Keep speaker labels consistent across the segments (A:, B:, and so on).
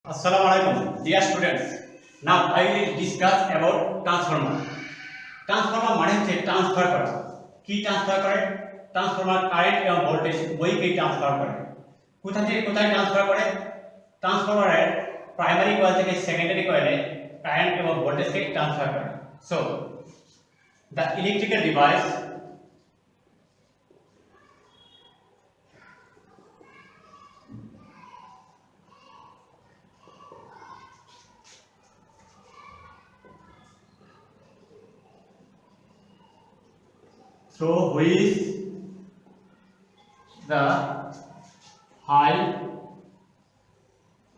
A: Assalamu alaikum, dear students. Now I will discuss about transformer. Transformer মানে হচ্ছে transfer করা। কি ট্রান্সফার করে? ট্রান্সফর্মার কারেন্ট এবং ভোল্টেজ উভয়কেই ট্রান্সফার করে। কোথা থেকে কোথায় ট্রান্সফার করে? ট্রান্সফর্মারের প্রাইমারি কয়েল থেকে সেকেন্ডারি কয়েলে কারেন্ট এবং ভোল্টেজকে ট্রান্সফার করে। So the electrical device through which the high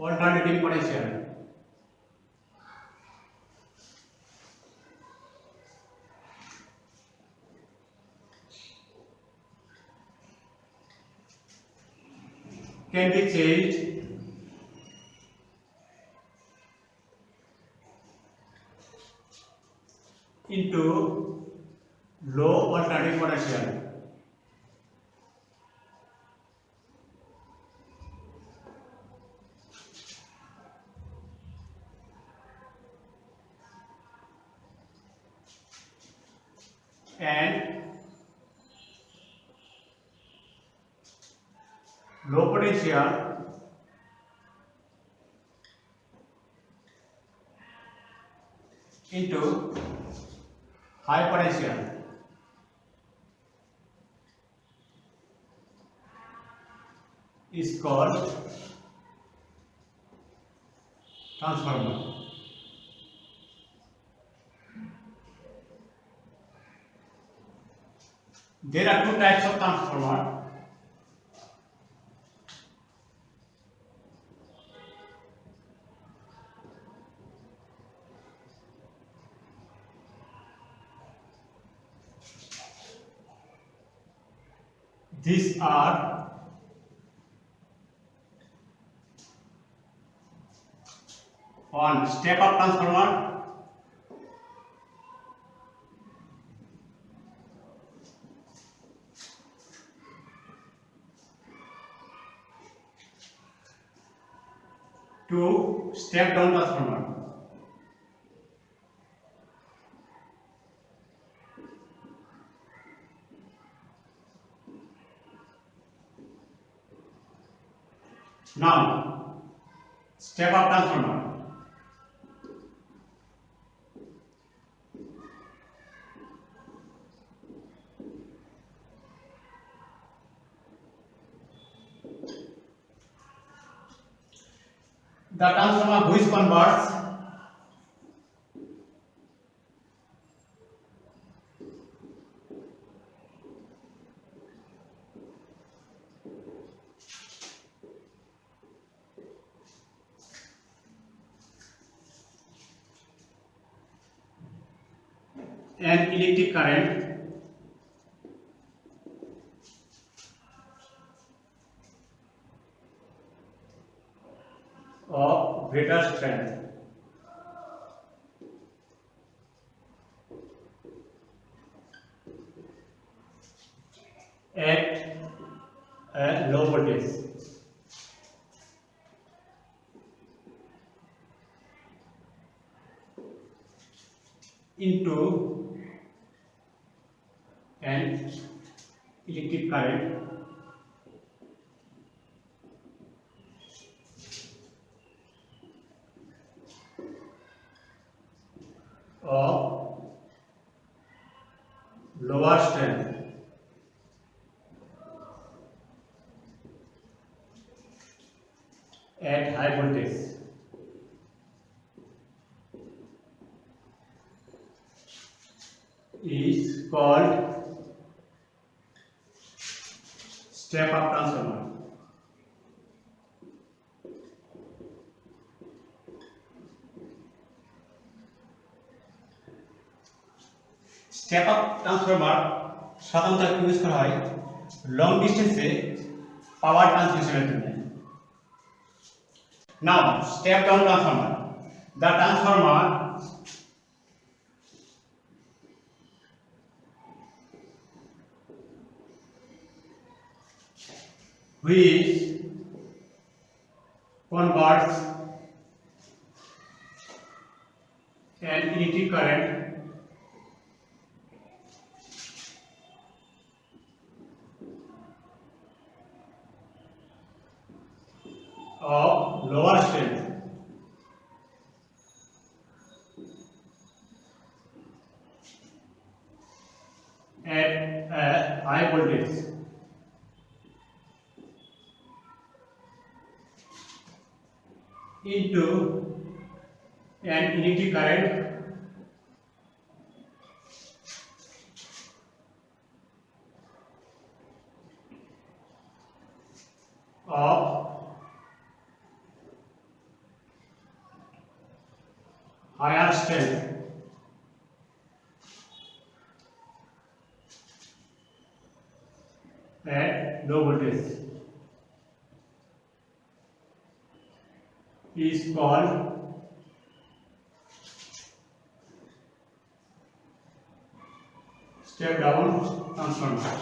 A: alternating potential can be changed into low alternating potential and low potential into high potential is called transformer. There are two types of transformer. These are one step up transformer, two step down transformer. Now step up transformer. The transformer which converts an electric current of greater strength at a low voltage into an electric current of lower strength at high voltage is called step up transformer. Step up transformer সাধারণত use করা হয় long ডিস্টেন্সে power ট্রান্সমিশনের জন্য। Now step down transformer, the transformer which converts an electric current of lower strength at a high voltage into an electric current of higher strength at low voltage is called step down transformer.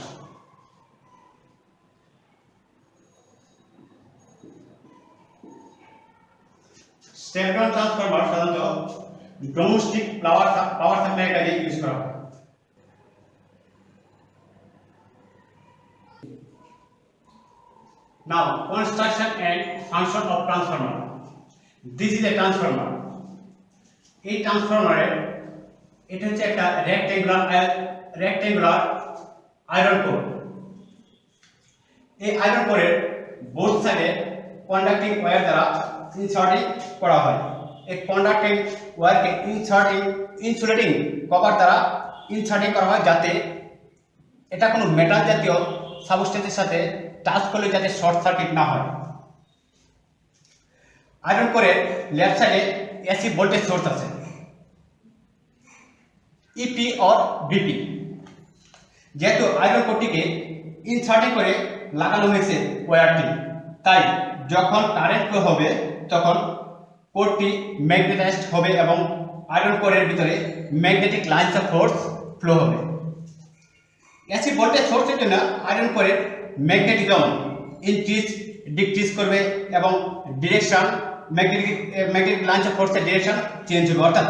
A: Step down transformer সাধারণত domestic power supply কাজে use করা হয়। Now, construction and function of transformer. This is a transformer. এই ট্রান্সফরমারে এটা হচ্ছে একটা rectangular iron core. এই iron কোরের বোথ সাইডে কন্ডাক্টিং ওয়্যার দ্বারা ইনসার্টিং করা হয়। এই কন্ডাক্টিং ওয়্যারকে ইনসুলেটিং কভার দ্বারা ইনসার্টিং করা হয় যাতে এটা কোনো মেটাল জাতীয় সাবস্টেন্সের সাথে টাচ করলে যাতে শর্ট সার্কিট না হয়। আয়রন কোরের লেফট সাইডে এসি ভোল্টেজ সোর্স আছে, ইপি অর বিপি। যেহেতু আয়রন কোরটিকে ইনসার্টিং করে লাগানো হয়েছে ওয়্যারটি, তাই যখন কারেন্ট ফ্লো হবে তখন কোরটি ম্যাগনেটাইজড হবে এবং আয়রন কোরের ভিতরে magnetic lines of force flow হবে। এসি ভোল্টেজ সোর্সের জন্য আয়রন কোরের ম্যাগনেটিজম ইনক্রিজ ডিক্রিজ করবে এবং ডিরেকশন ম্যাগনেটিক লাইনস অফ ফোর্সের ডিরেকশন চেঞ্জ হবে, অর্থাৎ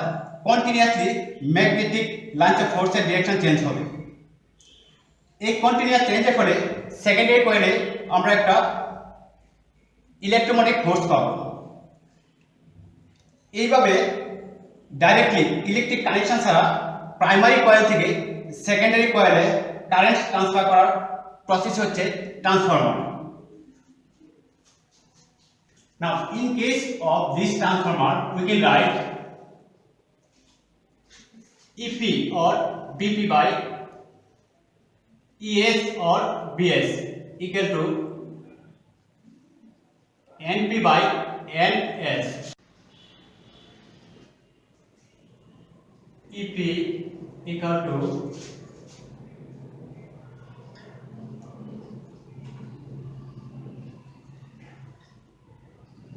A: কন্টিনিউয়াসলি ম্যাগনেটিক লাইনস অফ ফোর্সের ডিরেকশন চেঞ্জ হবে। এই কন্টিনিউয়াস চেঞ্জের ফলে সেকেন্ডারি কয়েলে আমরা একটা ইলেকট্রোম্যাগনেটিক ফোর্স পাবো। এইভাবে ডাইরেক্টলি ইলেকট্রিক কানেকশন ছাড়া প্রাইমারি কয়েল থেকে সেকেন্ডারি কয়েলে কারেন্ট ট্রান্সফার করার প্রসেস হচ্ছে transformer. Now, in case of this transformer, we can write EP or BP by ES or BS equal to NP by NS. EP equal to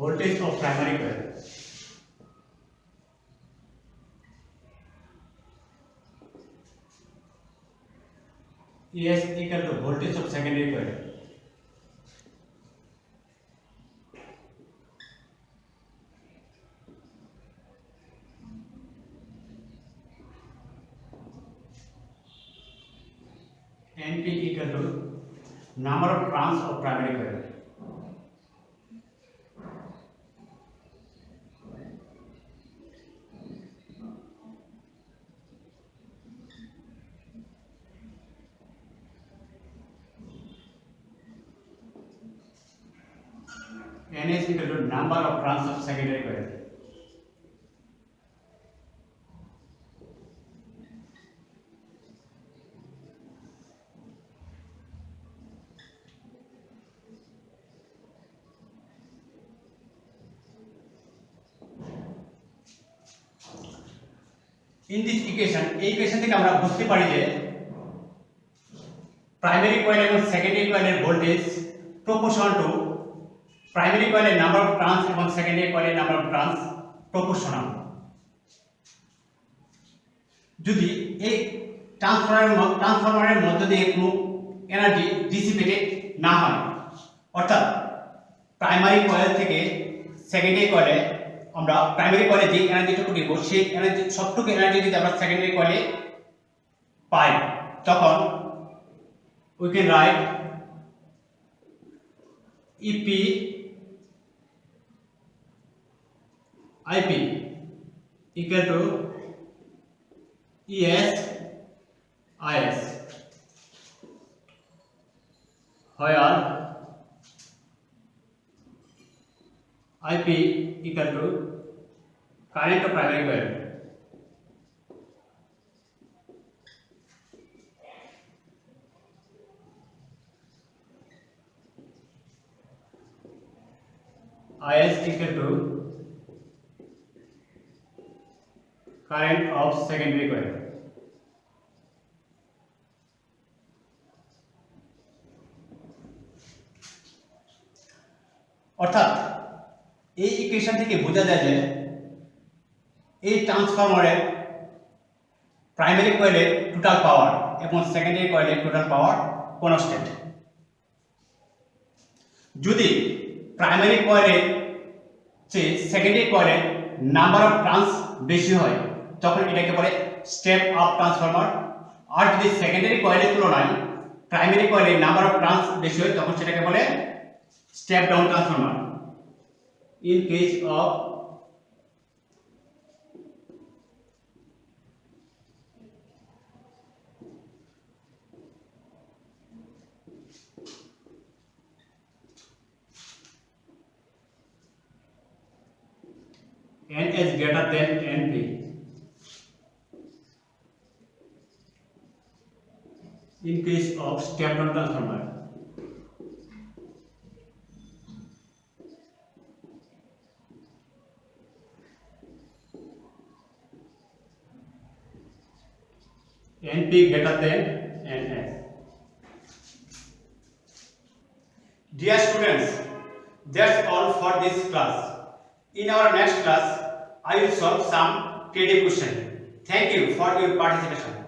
A: voltage of primary coil. ES equal to voltage of secondary coil. NP equal to number of turns of primary coil. N is equal to number of turns of secondary coil. In this equation, এই equation থেকে আমরা বুঝতে পারি যে primary coil এবং secondary কয়েলের voltage proportional to primary কয়েলের number of turns এবং সেকেন্ডারি কয়েলের নাম্বার অফ টার্নস প্রপোর্শনাল। যদি এই ট্রান্সফরমারের মধ্য দিয়ে কোনো এনার্জি ডিসিপেটেড না হয়, অর্থাৎ প্রাইমারি কয়েল থেকে সেকেন্ডারি কয়েলে আমরা প্রাইমারি কয়েলে যে এনার্জিটুকু দিব সেই এনার্জি সবটুকু এনার্জি যদি আমরা সেকেন্ডারি কয়েলে পাই তখন we can write EP IP equal to ES IS, where IP equal to current of primary coil. IS equal to current of secondary coil. অর্থাৎ এই ইকুয়েশন থেকে বোঝা যায় যে এই ট্রান্সফরমারের প্রাইমারি কয়েলের টোটাল পাওয়ার এবং সেকেন্ডারি কয়েলের টোটাল পাওয়ার কনস্ট্যান্ট। যদি প্রাইমারি কয়েলের চেয়ে সেকেন্ডারি কয়েলের নাম্বার অফ টার্নস বেশি হয় তখন এটাকে বলে স্টেপ আপ ট্রান্সফরমার। আর যদি সেকেন্ডারি কয়েলের তুলনায় প্রাইমারি কয়েলের নাম্বার অফ টার্নস বেশি হয় তখন সেটাকে বলে step down transformer. In case of N is greater than NP, in case of step down transformer, NP greater than NS. Dear students, that's all for this class. In our next class, I will solve some creative question. Thank you for your participation.